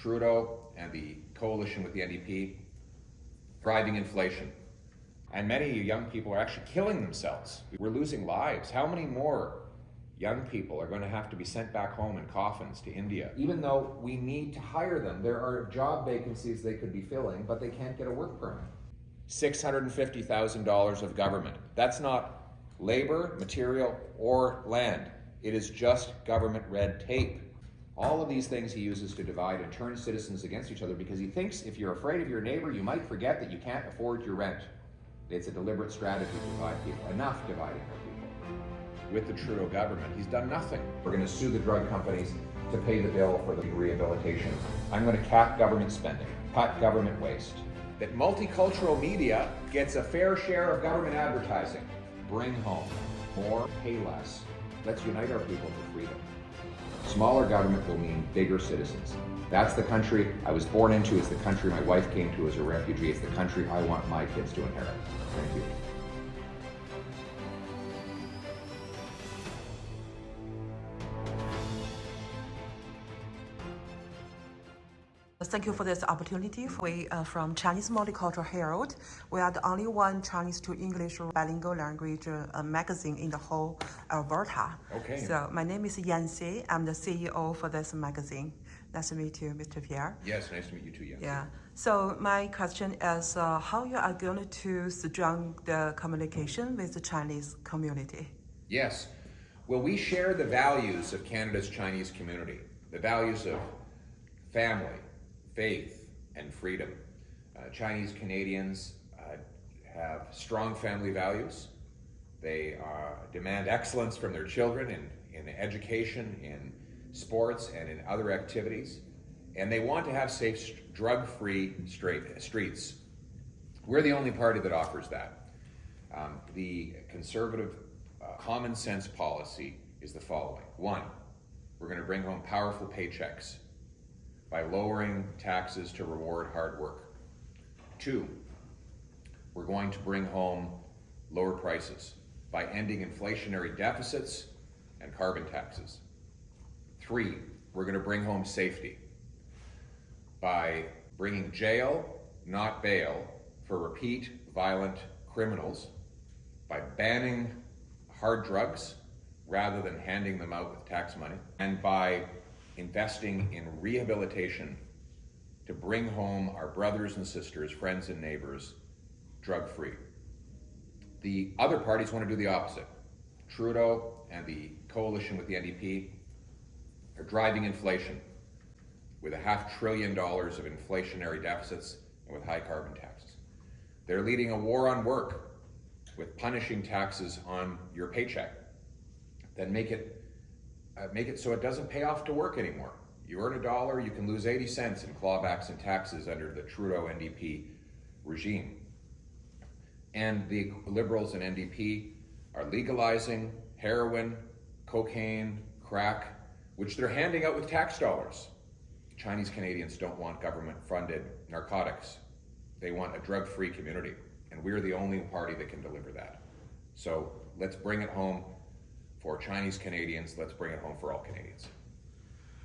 Trudeau and the coalition with the NDP driving inflation. And many young people are actually killing themselves. We're losing lives. How many more young people are going to have to be sent back home in coffins to India? Even though we need to hire them, there are job vacancies they could be filling, but they can't get a work permit. $650,000 of government. That's not labor, material, or land. It is just government red tape. All of these things he uses to divide and turn citizens against each other because he thinks if you're afraid of your neighbor, you might forget that you can't afford your rent. It's a deliberate strategy to divide people. Enough dividing our people. With the Trudeau government, he's done nothing. We're going to sue the drug companies to pay the bill for the rehabilitation. I'm going to cap government spending, cut government waste. That multicultural media gets a fair share of government advertising. Bring home more, pay less. Let's unite our people for freedom. Smaller government will mean bigger citizens. That's the country I was born into. It's the country my wife came to as a refugee. It's the country I want my kids to inherit. Thank you. Thank you for this opportunity. We from Chinese Multicultural Herald. We are the only one Chinese to English bilingual language magazine in the whole Alberta. Okay. So my name is Yanxi. I'm the CEO for this magazine. Nice to meet you, Mr. Pierre. Yes, nice to meet you too, Yanxi. Yeah. So my question is how you are going to strengthen the communication with the Chinese community? Yes. Well, we share the values of Canada's Chinese community, the values of family, faith, and freedom. Chinese Canadians have strong family values. They demand excellence from their children in education, in sports, and in other activities. And they want to have safe, drug-free streets. We're the only party that offers that. The conservative common sense policy is the following. One, we're going to bring home powerful paychecks by lowering taxes to reward hard work. Two, we're going to bring home lower prices by ending inflationary deficits and carbon taxes. Three, we're going to bring home safety by bringing jail, not bail, for repeat violent criminals, by banning hard drugs rather than handing them out with tax money, and by investing in rehabilitation to bring home our brothers and sisters, friends and neighbors, drug-free. The other parties want to do the opposite. Trudeau and the coalition with the NDP are driving inflation with $500 billion of inflationary deficits and with high carbon taxes. They're leading a war on work with punishing taxes on your paycheck that make it so it doesn't pay off to work anymore. You earn $1, you can lose 80 cents in clawbacks and taxes under the Trudeau NDP regime. And the Liberals and NDP are legalizing heroin, cocaine, crack, which they're handing out with tax dollars. Chinese Canadians don't want government-funded narcotics. They want a drug-free community, and we're the only party that can deliver that. So let's bring it home for Chinese Canadians. Let's bring it home for all Canadians.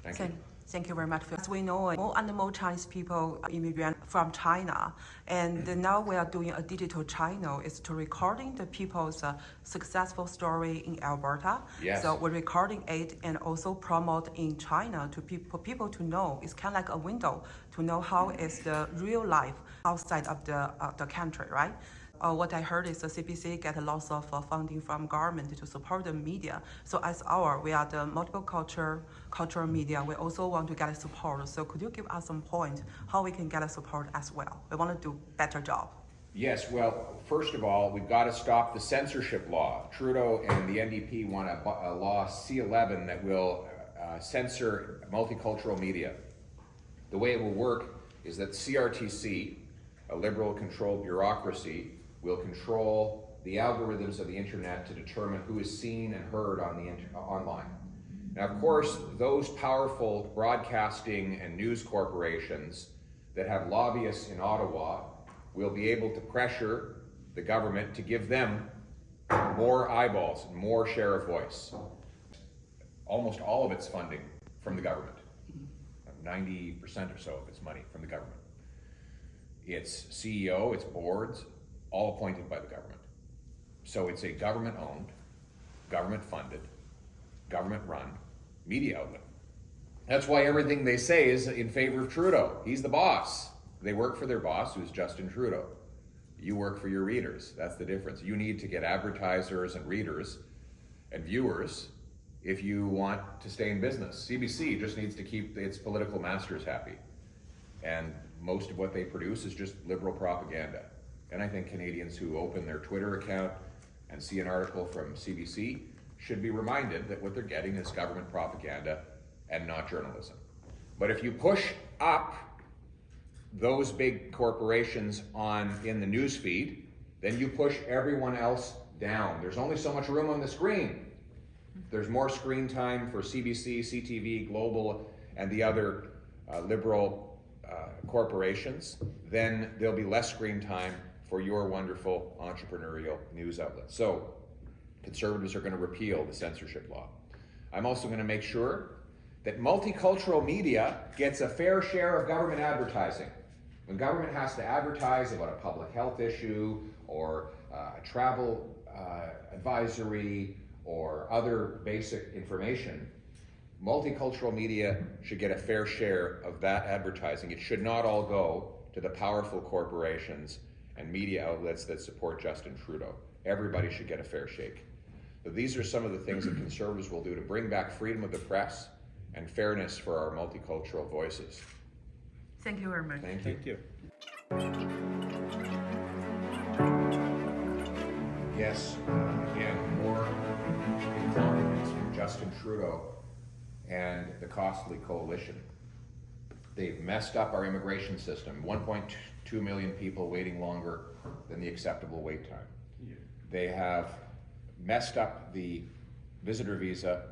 Thank you. Thank you very much. As we know, more and more Chinese people immigrant from China, and now we are doing a digital channel. It's to recording the people's successful story in Alberta. Yes. So we're recording it and also promote in China to for people to know. It's kind of like a window to know how is the real life outside of the country, right? What I heard is the CPC get a lot of funding from government to support the media. So as we are the multiple cultural media, we also want to get support. So could you give us some point how we can get a support as well? We want to do better job. Yes, well, first of all, we've got to stop the censorship law. Trudeau and the NDP want a law, C11, that will censor multicultural media. The way it will work is that CRTC, a Liberal-controlled bureaucracy, will control the algorithms of the internet to determine who is seen and heard on the online. Now, of course, those powerful broadcasting and news corporations that have lobbyists in Ottawa will be able to pressure the government to give them more eyeballs, more share of voice. Almost all of its funding from the government. 90% or so of its money from the government. Its CEO, its boards, all appointed by the government. So it's a government-owned, government-funded, government-run media outlet. That's why everything they say is in favor of Trudeau. He's the boss. They work for their boss, who's Justin Trudeau. You work for your readers. That's the difference. You need to get advertisers and readers and viewers if you want to stay in business. CBC just needs to keep its political masters happy. And most of what they produce is just liberal propaganda. And I think Canadians who open their Twitter account and see an article from CBC should be reminded that what they're getting is government propaganda and not journalism. But if you push up those big corporations in the news feed, then you push everyone else down. There's only so much room on the screen. There's more screen time for CBC, CTV, Global, and the other liberal corporations, then there'll be less screen time for your wonderful entrepreneurial news outlets. So Conservatives are going to repeal the censorship law. I'm also going to make sure that multicultural media gets a fair share of government advertising. When government has to advertise about a public health issue or a travel advisory or other basic information, multicultural media should get a fair share of that advertising. It should not all go to the powerful corporations and media outlets that support Justin Trudeau. Everybody should get a fair shake. But these are some of the things that Conservatives will do to bring back freedom of the press and fairness for our multicultural voices. Thank you very much. Thank you. Yes, again, more incompetence from Justin Trudeau and the costly coalition. They've messed up our immigration system. 1.2 million people waiting longer than the acceptable wait time. Yeah. They have messed up the visitor visa.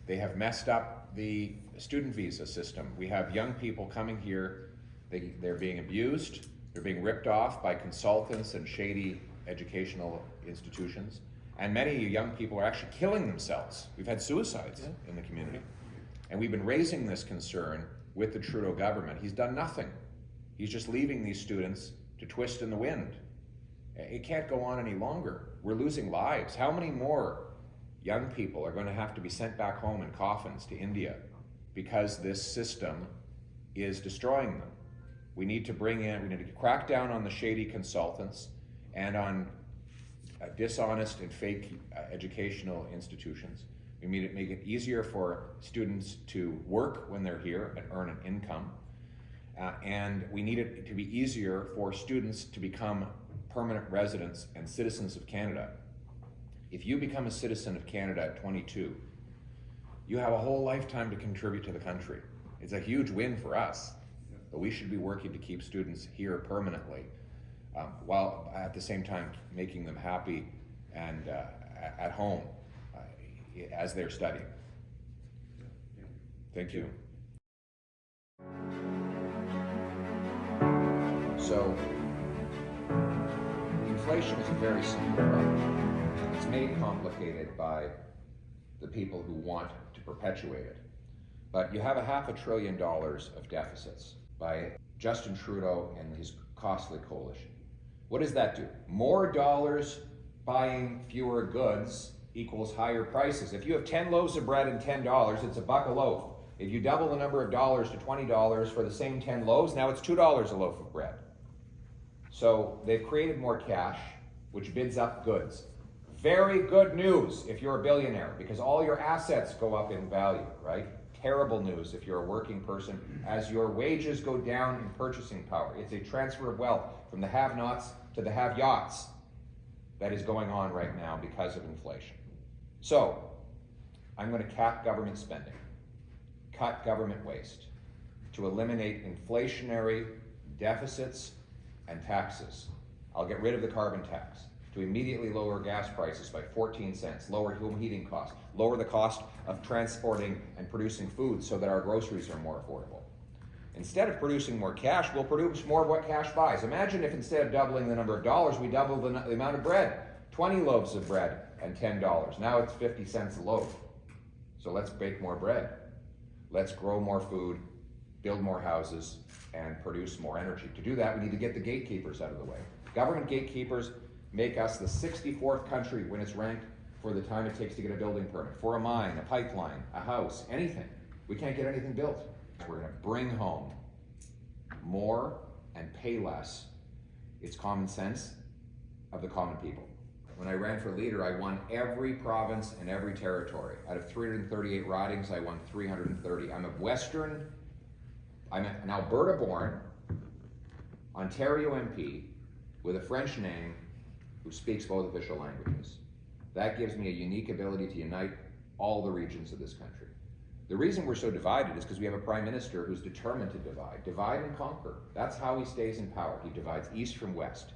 They have messed up the student visa system. We have young people coming here, they're being abused, they're being ripped off by consultants and shady educational institutions, and many young people are actually killing themselves. We've had suicides in the community. And we've been raising this concern with the Trudeau government. He's done nothing. He's just leaving these students to twist in the wind. It can't go on any longer. We're losing lives. How many more young people are going to have to be sent back home in coffins to India because this system is destroying them? We need to we need to crack down on the shady consultants and on dishonest and fake educational institutions. We need to make it easier for students to work when they're here and earn an income. And we need it to be easier for students to become permanent residents and citizens of Canada. If you become a citizen of Canada at 22, you have a whole lifetime to contribute to the country. It's a huge win for us, but we should be working to keep students here permanently, while at the same time making them happy and at home as they're studying. Thank you. So, inflation is a very simple problem. It's made complicated by the people who want to perpetuate it. But you have $500 billion of deficits by Justin Trudeau and his costly coalition. What does that do? More dollars buying fewer goods equals higher prices. If you have 10 loaves of bread and $10, it's $1 a loaf. If you double the number of dollars to $20 for the same 10 loaves, now it's $2 a loaf of bread. So they've created more cash, which bids up goods. Very good news if you're a billionaire, because all your assets go up in value, right? Terrible news if you're a working person, as your wages go down in purchasing power. It's a transfer of wealth from the have-nots to the have-yachts that is going on right now because of inflation. So, I'm going to cap government spending, cut government waste, to eliminate inflationary deficits and taxes. I'll get rid of the carbon tax, to immediately lower gas prices by 14 cents, lower home heating costs, lower the cost of transporting and producing food so that our groceries are more affordable. Instead of producing more cash, we'll produce more of what cash buys. Imagine if instead of doubling the number of dollars, we double the amount of bread. 20 loaves of bread and $10. Now it's 50 cents a loaf. So let's bake more bread. Let's grow more food build more houses, and produce more energy. To do that, we need to get the gatekeepers out of the way. Government gatekeepers make us the 64th country when it's ranked for the time it takes to get a building permit. For a mine, a pipeline, a house, anything. We can't get anything built. We're going to bring home more and pay less. It's common sense of the common people. When I ran for leader, I won every province and every territory. Out of 338 ridings, I won 330. I'm an Alberta-born Ontario MP with a French name who speaks both official languages. That gives me a unique ability to unite all the regions of this country. The reason we're so divided is because we have a prime minister who's determined to divide and conquer. That's how he stays in power. He divides east from west,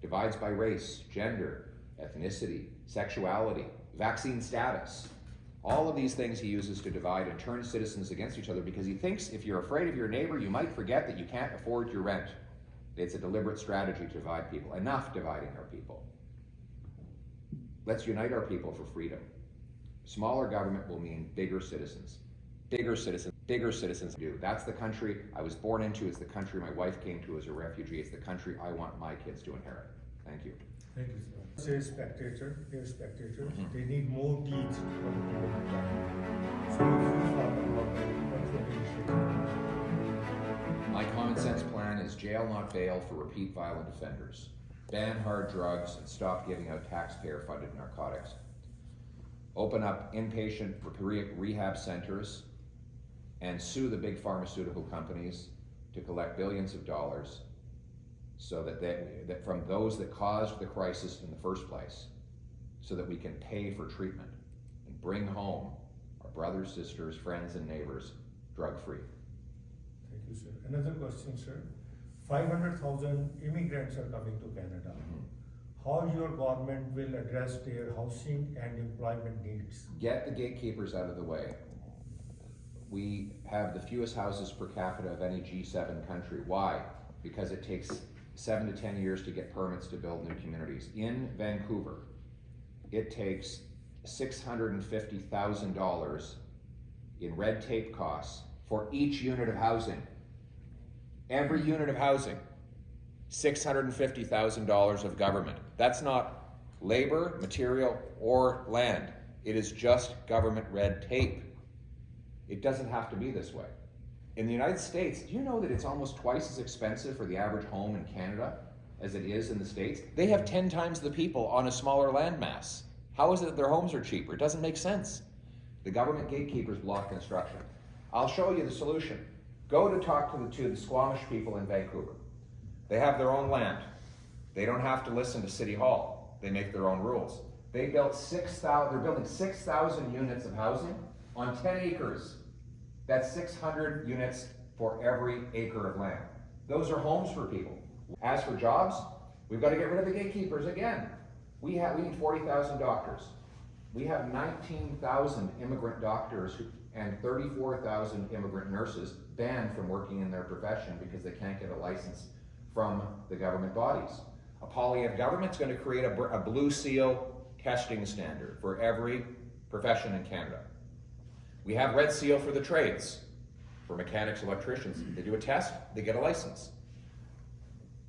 divides by race, gender, ethnicity, sexuality, vaccine status. All of these things he uses to divide and turn citizens against each other because he thinks if you're afraid of your neighbor, you might forget that you can't afford your rent. It's a deliberate strategy to divide people. Enough dividing our people. Let's unite our people for freedom. Smaller government will mean bigger citizens. Bigger citizens do. That's the country I was born into. It's the country my wife came to as a refugee. It's the country I want my kids to inherit. Thank you. Thank you, sir. Say spectator, dear spectators, they need more teeth for the people to come. So if you talk about what would you My common sense plan is jail, not bail, for repeat violent offenders. Ban hard drugs and stop giving out taxpayer-funded narcotics. Open up inpatient rehab centers and sue the big pharmaceutical companies to collect billions of dollars so that from those that caused the crisis in the first place, so that we can pay for treatment and bring home our brothers, sisters, friends, and neighbors drug-free. Thank you, sir. Another question, sir. 500,000 immigrants are coming to Canada. How your government will address their housing and employment needs? Get the gatekeepers out of the way. We have the fewest houses per capita of any G7 country. Why? Because it takes 7 to 10 years to get permits to build new communities. In Vancouver, it takes $650,000 in red tape costs for each unit of housing. Every unit of housing, $650,000 of government. That's not labor, material, or land. It is just government red tape. It doesn't have to be this way. In the United States, do you know that it's almost twice as expensive for the average home in Canada as it is in the States? They have 10 times the people on a smaller landmass. How is it that their homes are cheaper? It doesn't make sense. The government gatekeepers block construction. I'll show you the solution. Go to talk to the Squamish people in Vancouver. They have their own land. They don't have to listen to City Hall. They make their own rules. They're building 6,000 units of housing on 10 acres. That's 600 units for every acre of land. Those are homes for people. As for jobs, we've got to get rid of the gatekeepers again. We need 40,000 doctors. We have 19,000 immigrant doctors and 34,000 immigrant nurses banned from working in their profession because they can't get a license from the government bodies. A Poilievre government's going to create a blue seal testing standard for every profession in Canada. We have red seal for the trades, for mechanics, electricians. They do a test, they get a license.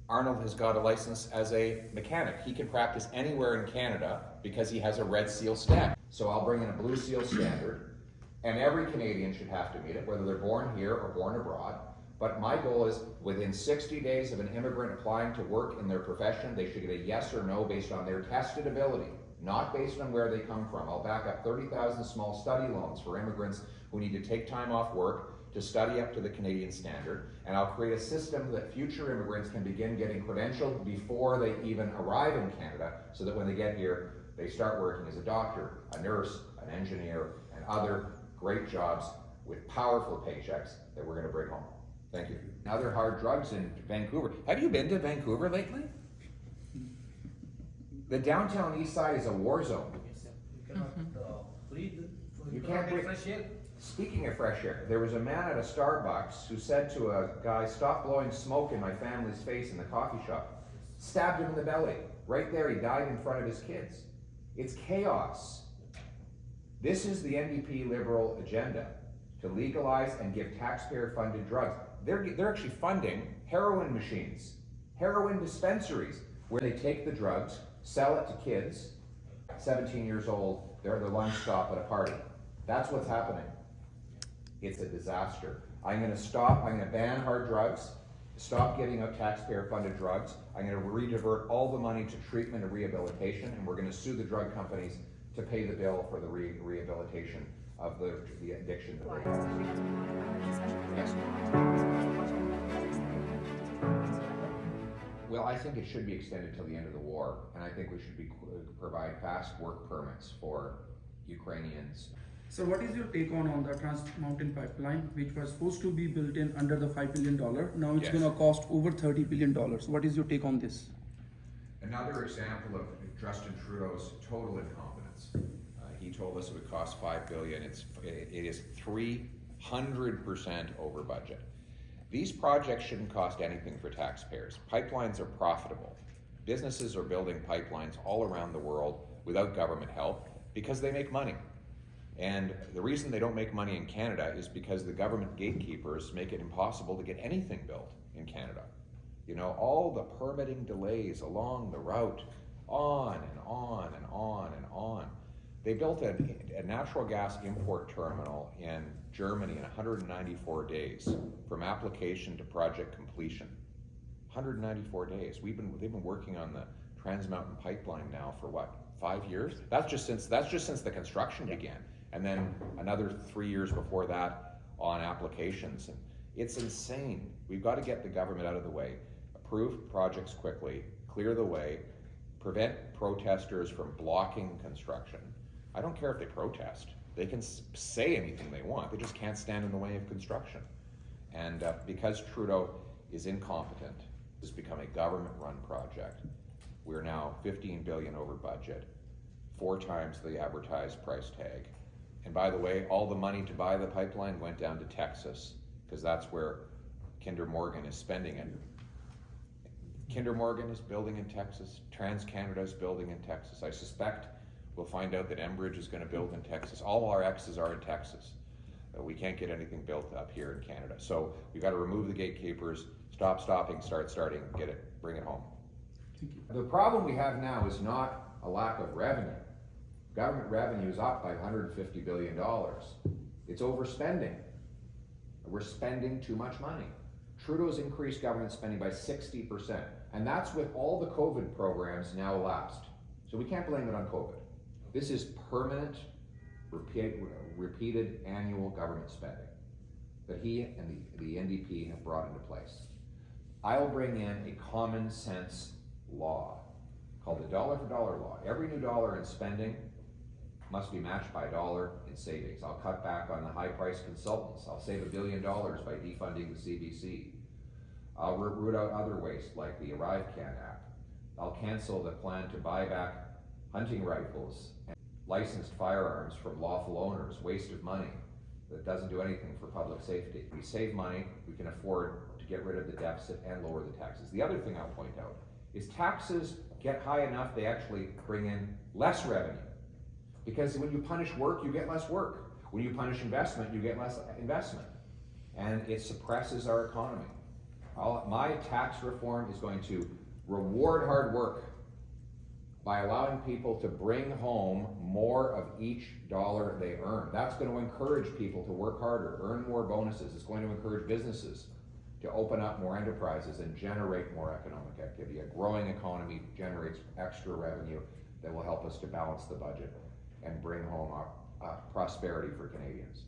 Arnold has got a license as a mechanic. He can practice anywhere in Canada because he has a red seal stamp. So I'll bring in a blue seal standard, and every Canadian should have to meet it, whether they're born here or born abroad. But my goal is within 60 days of an immigrant applying to work in their profession, they should get a yes or no based on their tested ability, not based on where they come from. I'll back up 30,000 small study loans for immigrants who need to take time off work to study up to the Canadian standard, and I'll create a system that future immigrants can begin getting credentialed before they even arrive in Canada, so that when they get here, they start working as a doctor, a nurse, an engineer, and other great jobs with powerful paychecks that we're going to bring home. Thank you. Other hard drugs in Vancouver. Have you been to Vancouver lately? The downtown east side is a war zone. You cannot breathe. You can't breathe. Fresh air. Speaking of fresh air, there was a man at a Starbucks who said to a guy, "Stop blowing smoke in my family's face in the coffee shop." Stabbed him in the belly. Right there, he died in front of his kids. It's chaos. This is the NDP Liberal agenda. to legalize and give taxpayer-funded drugs. They're actually funding heroin machines, heroin dispensaries, where they take the drugs, sell it to kids, 17 years old, they're at their lunch stop at a party. That's what's happening. It's a disaster. I'm gonna ban hard drugs, stop giving out taxpayer-funded drugs. I'm gonna redivert all the money to treatment and rehabilitation, and we're gonna sue the drug companies to pay the bill for the rehabilitation of the addiction that they have. Well, I think it should be extended till the end of the war, and I think we should provide fast work permits for Ukrainians. So what is your take on the Trans Mountain Pipeline, which was supposed to be built in under the $5 billion? Now it's Yes. going to cost over $30 billion. What is your take on this? Another example of Justin Trudeau's total incompetence. He told us it would cost $5 billion. It is 300% over budget. These projects shouldn't cost anything for taxpayers. Pipelines are profitable. Businesses are building pipelines all around the world without government help because they make money. And the reason they don't make money in Canada is because the government gatekeepers make it impossible to get anything built in Canada. You know, all the permitting delays along the route, on and on and on and on. They built a natural gas import terminal in Germany in 194 days from application to project completion. 194 days. They've been working on the Trans Mountain Pipeline now for what, 5 years? That's just since the construction began. And then another 3 years before that on applications. And it's insane. We've got to get the government out of the way, approve projects quickly, clear the way, prevent protesters from blocking construction. I don't care if they protest. They can say anything they want. They just can't stand in the way of construction. And because Trudeau is incompetent, it's become a government-run project. We're now $15 billion over budget, 4 times the advertised price tag. And by the way, all the money to buy the pipeline went down to Texas, because that's where Kinder Morgan is spending it. Kinder Morgan is building in Texas. TransCanada is building in Texas. I suspect we'll find out that Enbridge is going to build in Texas. All our X's are in Texas. We can't get anything built up here in Canada. So we've got to remove the gatekeepers, stop stopping, start starting, get it, bring it home. Thank you. The problem we have now is not a lack of revenue. Government revenue is up by $150 billion. It's overspending. We're spending too much money. Trudeau's increased government spending by 60%, and that's with all the COVID programs now elapsed. So we can't blame it on COVID. This is permanent, repeated annual government spending that he and the NDP have brought into place. I'll bring in a common sense law called the dollar for dollar law. Every new dollar in spending must be matched by a dollar in savings. I'll cut back on the high-priced consultants. I'll save $1 billion by defunding the CBC. I'll root out other waste like the ArriveCan Act. I'll cancel the plan to buy back hunting rifles and licensed firearms from lawful owners, waste of money that doesn't do anything for public safety. We save money, we can afford to get rid of the deficit and lower the taxes. The other thing I'll point out is taxes get high enough, they actually bring in less revenue. Because when you punish work, you get less work. When you punish investment, you get less investment. And it suppresses our economy. My tax reform is going to reward hard work by allowing people to bring home more of each dollar they earn. That's going to encourage people to work harder, earn more bonuses. It's going to encourage businesses to open up more enterprises and generate more economic activity. A growing economy generates extra revenue that will help us to balance the budget and bring home prosperity for Canadians.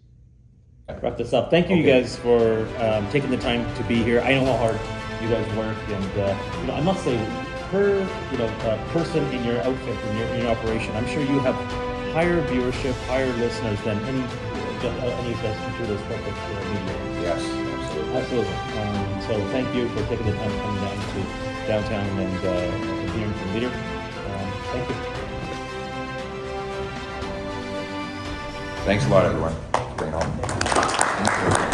Wrap this up. Thank you, guys, for taking the time to be here. I know how hard you guys work, and I must say, per person in your outfit, in your operation, I'm sure you have higher viewership, higher listeners than any of us through those corporate media. Yes, absolutely. Absolutely. So thank you for taking the time to come down to downtown and hearing from Leader. Thank you. Thanks a lot, everyone. Bring it home. Thank you.